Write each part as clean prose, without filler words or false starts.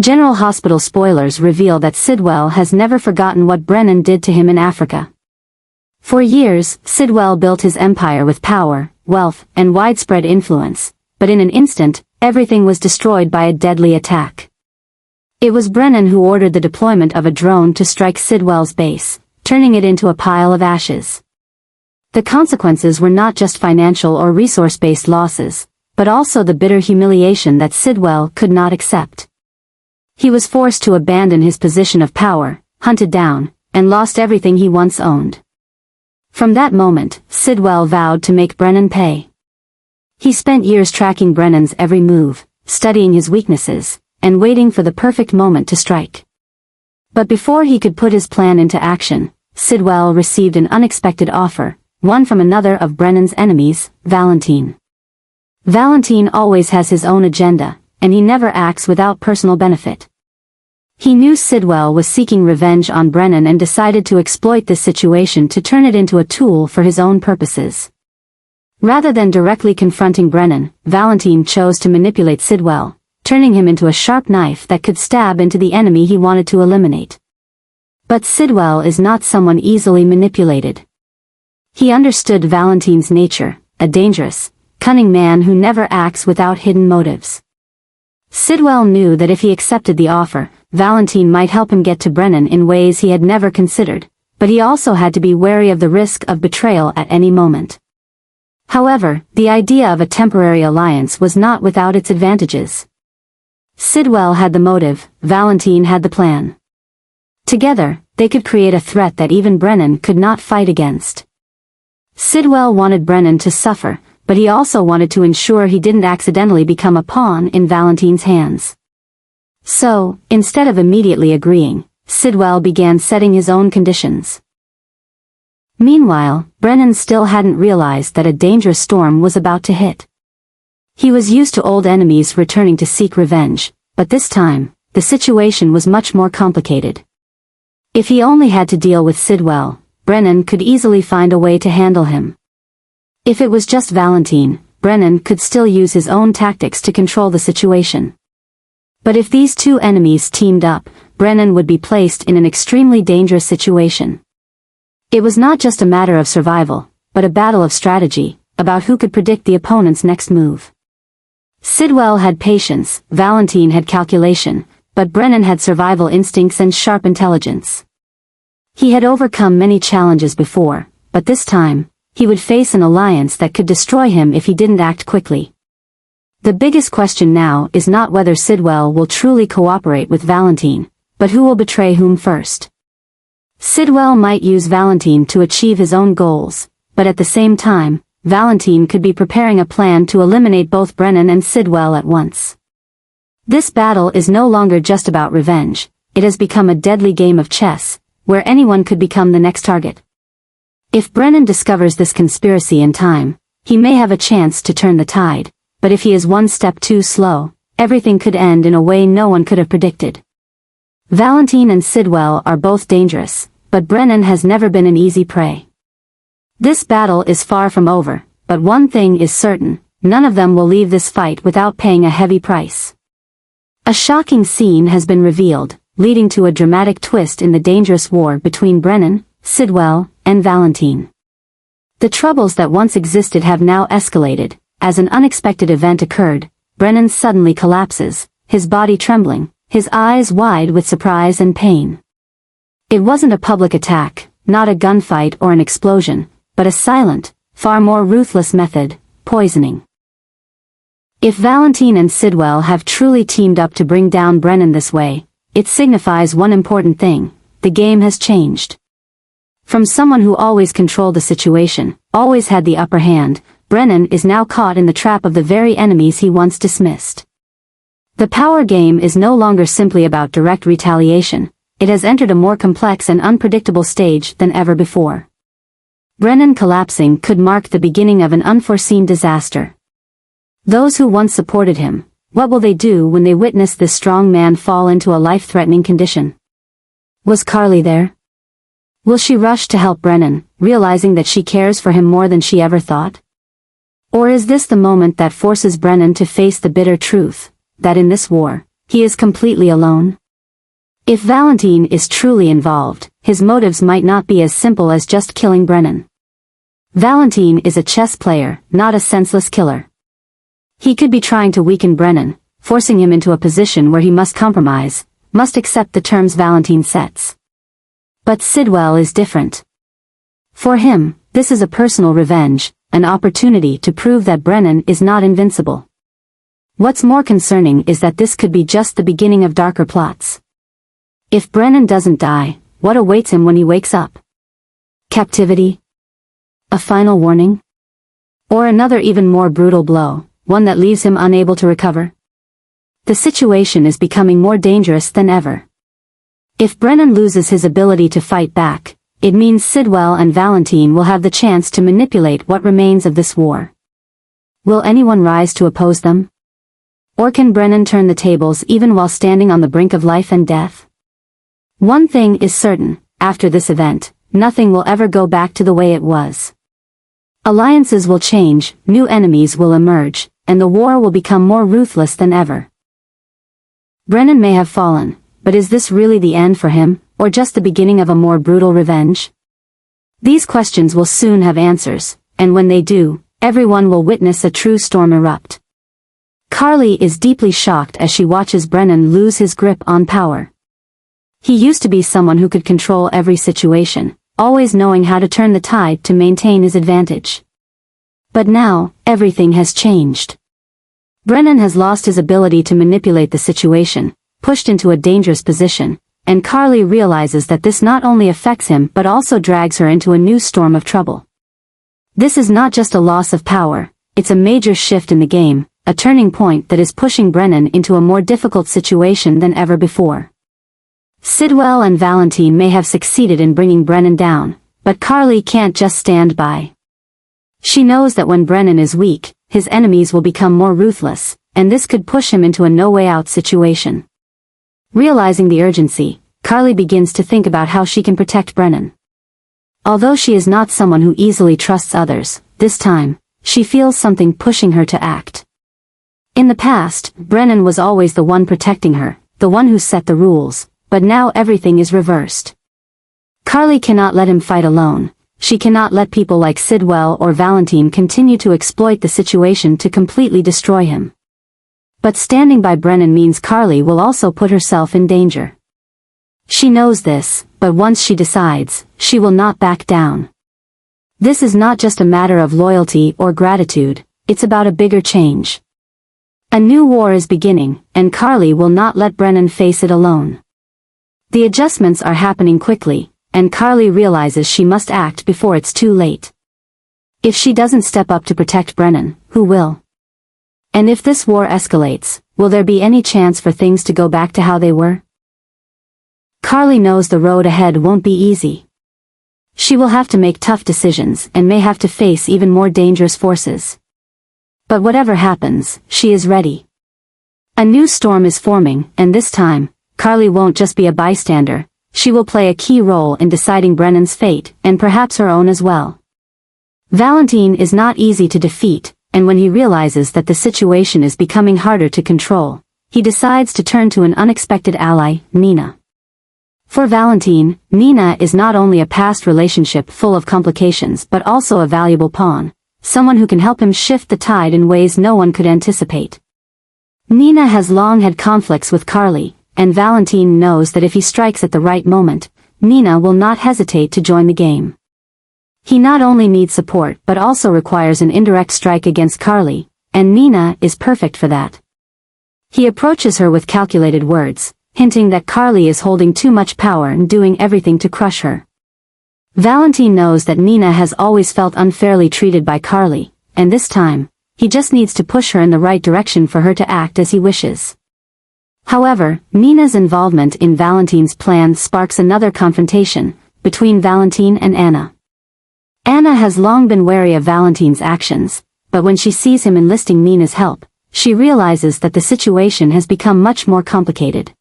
General Hospital spoilers reveal that Sidwell has never forgotten what Brennan did to him in Africa. For years, Sidwell built his empire with power, wealth, and widespread influence, but in an instant, everything was destroyed by a deadly attack. It was Brennan who ordered the deployment of a drone to strike Sidwell's base, turning it into a pile of ashes. The consequences were not just financial or resource-based losses, but also the bitter humiliation that Sidwell could not accept. He was forced to abandon his position of power, hunted down, and lost everything he once owned. From that moment, Sidwell vowed to make Brennan pay. He spent years tracking Brennan's every move, studying his weaknesses, and waiting for the perfect moment to strike. But before he could put his plan into action, Sidwell received an unexpected offer, one from another of Brennan's enemies, Valentine. Valentine always has his own agenda, and he never acts without personal benefit. He knew Sidwell was seeking revenge on Brennan and decided to exploit this situation to turn it into a tool for his own purposes. Rather than directly confronting Brennan, Valentine chose to manipulate Sidwell, turning him into a sharp knife that could stab into the enemy he wanted to eliminate. But Sidwell is not someone easily manipulated. He understood Valentine's nature, a dangerous, cunning man who never acts without hidden motives. Sidwell knew that if he accepted the offer, Valentine might help him get to Brennan in ways he had never considered, but he also had to be wary of the risk of betrayal at any moment. However, the idea of a temporary alliance was not without its advantages. Sidwell had the motive, Valentine had the plan. Together, they could create a threat that even Brennan could not fight against. Sidwell wanted Brennan to suffer, but he also wanted to ensure he didn't accidentally become a pawn in Valentine's hands. So, instead of immediately agreeing, Sidwell began setting his own conditions. Meanwhile, Brennan still hadn't realized that a dangerous storm was about to hit. He was used to old enemies returning to seek revenge, but this time, the situation was much more complicated. If he only had to deal with Sidwell, Brennan could easily find a way to handle him. If it was just Valentine, Brennan could still use his own tactics to control the situation. But if these two enemies teamed up, Brennan would be placed in an extremely dangerous situation. It was not just a matter of survival, but a battle of strategy, about who could predict the opponent's next move. Sidwell had patience, Valentine had calculation, but Brennan had survival instincts and sharp intelligence. He had overcome many challenges before, but this time, he would face an alliance that could destroy him if he didn't act quickly. The biggest question now is not whether Sidwell will truly cooperate with Valentine, but who will betray whom first. Sidwell might use Valentine to achieve his own goals, but at the same time, Valentine could be preparing a plan to eliminate both Brennan and Sidwell at once. This battle is no longer just about revenge, it has become a deadly game of chess, where anyone could become the next target. If Brennan discovers this conspiracy in time, he may have a chance to turn the tide, but if he is one step too slow, everything could end in a way no one could have predicted. Valentine and Sidwell are both dangerous, but Brennan has never been an easy prey. This battle is far from over, but one thing is certain, none of them will leave this fight without paying a heavy price. A shocking scene has been revealed, leading to a dramatic twist in the dangerous war between Brennan, Sidwell, and Valentine. The troubles that once existed have now escalated. As an unexpected event occurred, Brennan suddenly collapses, his body trembling, his eyes wide with surprise and pain. It wasn't a public attack, not a gunfight or an explosion, but a silent, far more ruthless method, poisoning. If Valentine and Sidwell have truly teamed up to bring down Brennan this way, it signifies one important thing: the game has changed. From someone who always controlled the situation, always had the upper hand, Brennan is now caught in the trap of the very enemies he once dismissed. The power game is no longer simply about direct retaliation, it has entered a more complex and unpredictable stage than ever before. Brennan collapsing could mark the beginning of an unforeseen disaster. Those who once supported him, what will they do when they witness this strong man fall into a life-threatening condition? Was Carly there? Will she rush to help Brennan, realizing that she cares for him more than she ever thought? Or is this the moment that forces Brennan to face the bitter truth, that in this war, He is completely alone. If Valentine is truly involved, his motives might not be as simple as just killing Brennan. Valentine is a chess player, not a senseless killer. He could be trying to weaken Brennan, forcing him into a position where he must compromise, must accept the terms Valentine sets. But Sidwell is different. For him, this is a personal revenge, an opportunity to prove that Brennan is not invincible. What's more concerning is that this could be just the beginning of darker plots. If Brennan doesn't die, what awaits him when he wakes up? Captivity? A final warning? Or another even more brutal blow, one that leaves him unable to recover? The situation is becoming more dangerous than ever. If Brennan loses his ability to fight back, it means Sidwell and Valentine will have the chance to manipulate what remains of this war. Will anyone rise to oppose them? Or can Brennan turn the tables even while standing on the brink of life and death? One thing is certain, after this event, nothing will ever go back to the way it was. Alliances will change, new enemies will emerge, and the war will become more ruthless than ever. Brennan may have fallen, but is this really the end for him, or just the beginning of a more brutal revenge? These questions will soon have answers, and when they do, everyone will witness a true storm erupt. Carly is deeply shocked as she watches Brennan lose his grip on power. He used to be someone who could control every situation, always knowing how to turn the tide to maintain his advantage. But now, everything has changed. Brennan has lost his ability to manipulate the situation, pushed into a dangerous position, and Carly realizes that this not only affects him but also drags her into a new storm of trouble. This is not just a loss of power, it's a major shift in the game, a turning point that is pushing Brennan into a more difficult situation than ever before. Sidwell and Valentine may have succeeded in bringing Brennan down, but Carly can't just stand by. She knows that when Brennan is weak, his enemies will become more ruthless, and this could push him into a no-way-out situation. Realizing the urgency, Carly begins to think about how she can protect Brennan. Although she is not someone who easily trusts others, this time, she feels something pushing her to act. In the past, Brennan was always the one protecting her, the one who set the rules, but now everything is reversed. Carly cannot let him fight alone. She cannot let people like Sidwell or Valentine continue to exploit the situation to completely destroy him. But standing by Brennan means Carly will also put herself in danger. She knows this, but once she decides, she will not back down. This is not just a matter of loyalty or gratitude, it's about a bigger change. A new war is beginning, and Carly will not let Brennan face it alone. The adjustments are happening quickly, and Carly realizes she must act before it's too late. If she doesn't step up to protect Brennan, who will? And if this war escalates, will there be any chance for things to go back to how they were? Carly knows the road ahead won't be easy. She will have to make tough decisions and may have to face even more dangerous forces. But whatever happens, she is ready. A new storm is forming, and this time, Carly won't just be a bystander, she will play a key role in deciding Brennan's fate, and perhaps her own as well. Valentine is not easy to defeat, and when he realizes that the situation is becoming harder to control, he decides to turn to an unexpected ally, Nina. For Valentine, Nina is not only a past relationship full of complications but also a valuable pawn, someone who can help him shift the tide in ways no one could anticipate. Nina has long had conflicts with Carly, and Valentine knows that if he strikes at the right moment, Nina will not hesitate to join the game. He not only needs support but also requires an indirect strike against Carly, and Nina is perfect for that. He approaches her with calculated words, hinting that Carly is holding too much power and doing everything to crush her. Valentine knows that Nina has always felt unfairly treated by Carly, and this time, he just needs to push her in the right direction for her to act as he wishes. However, Nina's involvement in Valentine's plan sparks another confrontation, between Valentine and Anna. Anna has long been wary of Valentine's actions, but when she sees him enlisting Nina's help, she realizes that the situation has become much more complicated.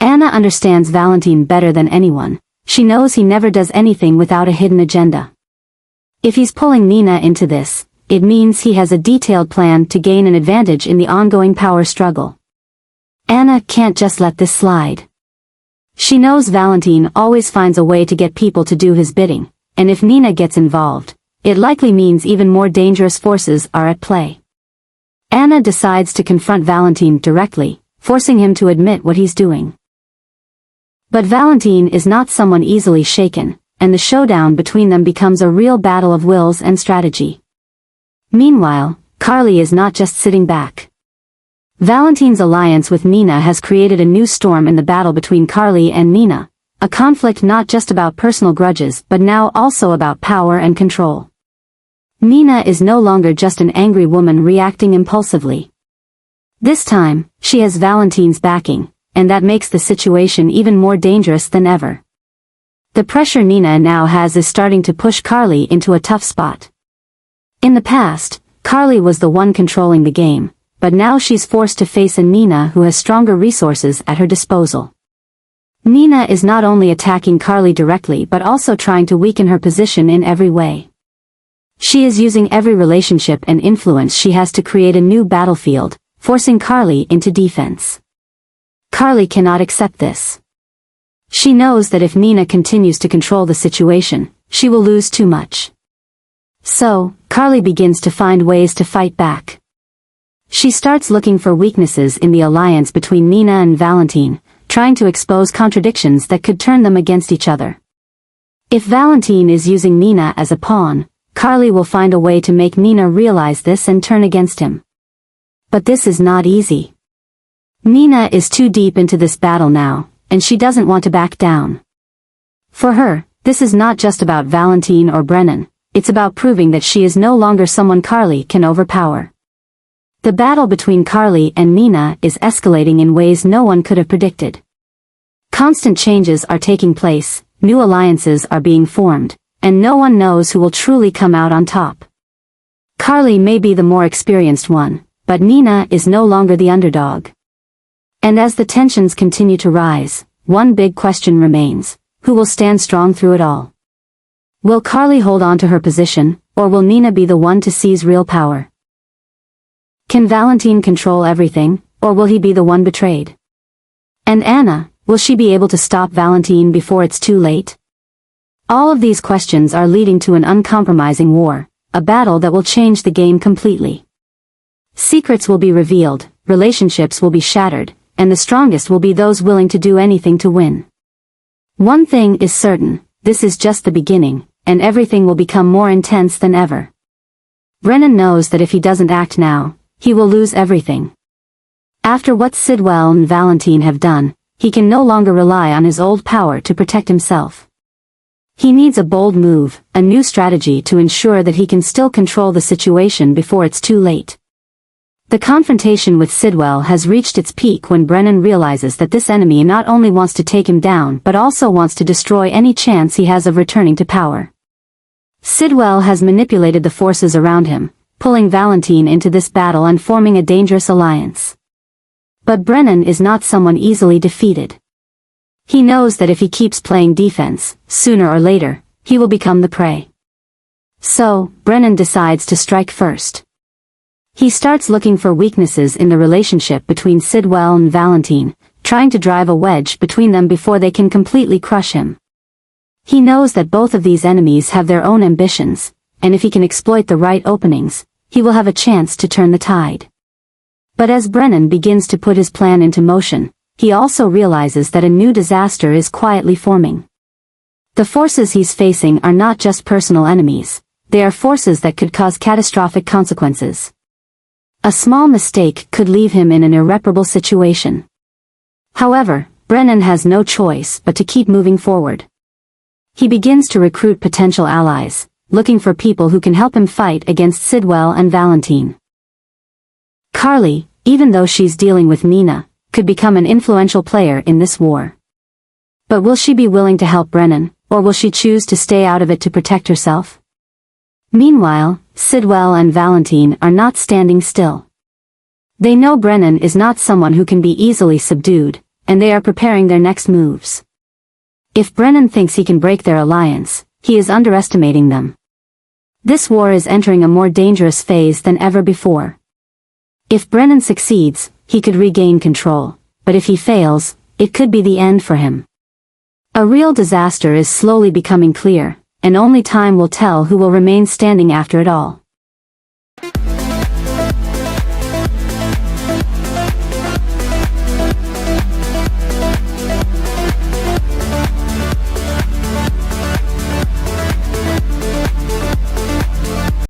Anna understands Valentine better than anyone. She knows he never does anything without a hidden agenda. If he's pulling Nina into this, it means he has a detailed plan to gain an advantage in the ongoing power struggle. Anna can't just let this slide. She knows Valentine always finds a way to get people to do his bidding, and if Nina gets involved, it likely means even more dangerous forces are at play. Anna decides to confront Valentine directly, forcing him to admit what he's doing. But Valentine is not someone easily shaken, and the showdown between them becomes a real battle of wills and strategy. Meanwhile, Carly is not just sitting back. Valentine's alliance with Nina has created a new storm in the battle between Carly and Nina, a conflict not just about personal grudges but now also about power and control. Nina is no longer just an angry woman reacting impulsively. This time, she has Valentine's backing, and that makes the situation even more dangerous than ever. The pressure Nina now has is starting to push Carly into a tough spot. In the past, Carly was the one controlling the game, but now she's forced to face a Nina who has stronger resources at her disposal. Nina is not only attacking Carly directly but also trying to weaken her position in every way. She is using every relationship and influence she has to create a new battlefield, forcing Carly into defense. Carly cannot accept this. She knows that if Nina continues to control the situation, she will lose too much. So, Carly begins to find ways to fight back. She starts looking for weaknesses in the alliance between Nina and Valentine, trying to expose contradictions that could turn them against each other. If Valentine is using Nina as a pawn, Carly will find a way to make Nina realize this and turn against him. But this is not easy. Nina is too deep into this battle now, and she doesn't want to back down. For her, this is not just about Valentine or Brennan, it's about proving that she is no longer someone Carly can overpower. The battle between Carly and Nina is escalating in ways no one could have predicted. Constant changes are taking place, new alliances are being formed, and no one knows who will truly come out on top. Carly may be the more experienced one, but Nina is no longer the underdog. And as the tensions continue to rise, one big question remains: who will stand strong through it all? Will Carly hold on to her position, or will Nina be the one to seize real power? Can Valentine control everything, or will he be the one betrayed? And Anna, will she be able to stop Valentine before it's too late? All of these questions are leading to an uncompromising war, a battle that will change the game completely. Secrets will be revealed, relationships will be shattered, and the strongest will be those willing to do anything to win. One thing is certain, this is just the beginning, and everything will become more intense than ever. Brennan knows that if he doesn't act now, he will lose everything. After what Sidwell and Valentine have done, he can no longer rely on his old power to protect himself. He needs a bold move, a new strategy to ensure that he can still control the situation before it's too late. The confrontation with Sidwell has reached its peak when Brennan realizes that this enemy not only wants to take him down but also wants to destroy any chance he has of returning to power. Sidwell has manipulated the forces around him, pulling Valentine into this battle and forming a dangerous alliance. But Brennan is not someone easily defeated. He knows that if he keeps playing defense, sooner or later, he will become the prey. So, Brennan decides to strike first. He starts looking for weaknesses in the relationship between Sidwell and Valentine, trying to drive a wedge between them before they can completely crush him. He knows that both of these enemies have their own ambitions, and if he can exploit the right openings, he will have a chance to turn the tide. But as Brennan begins to put his plan into motion, he also realizes that a new disaster is quietly forming. The forces he's facing are not just personal enemies, they are forces that could cause catastrophic consequences. A small mistake could leave him in an irreparable situation. However, Brennan has no choice but to keep moving forward. He begins to recruit potential allies, looking for people who can help him fight against Sidwell and Valentine. Carly, even though she's dealing with Nina, could become an influential player in this war. But will she be willing to help Brennan, or will she choose to stay out of it to protect herself? Meanwhile, Sidwell and Valentine are not standing still. They know Brennan is not someone who can be easily subdued, and they are preparing their next moves. If Brennan thinks he can break their alliance, he is underestimating them. This war is entering a more dangerous phase than ever before. If Brennan succeeds, he could regain control, but if he fails, it could be the end for him. A real disaster is slowly becoming clear, and only time will tell who will remain standing after it all.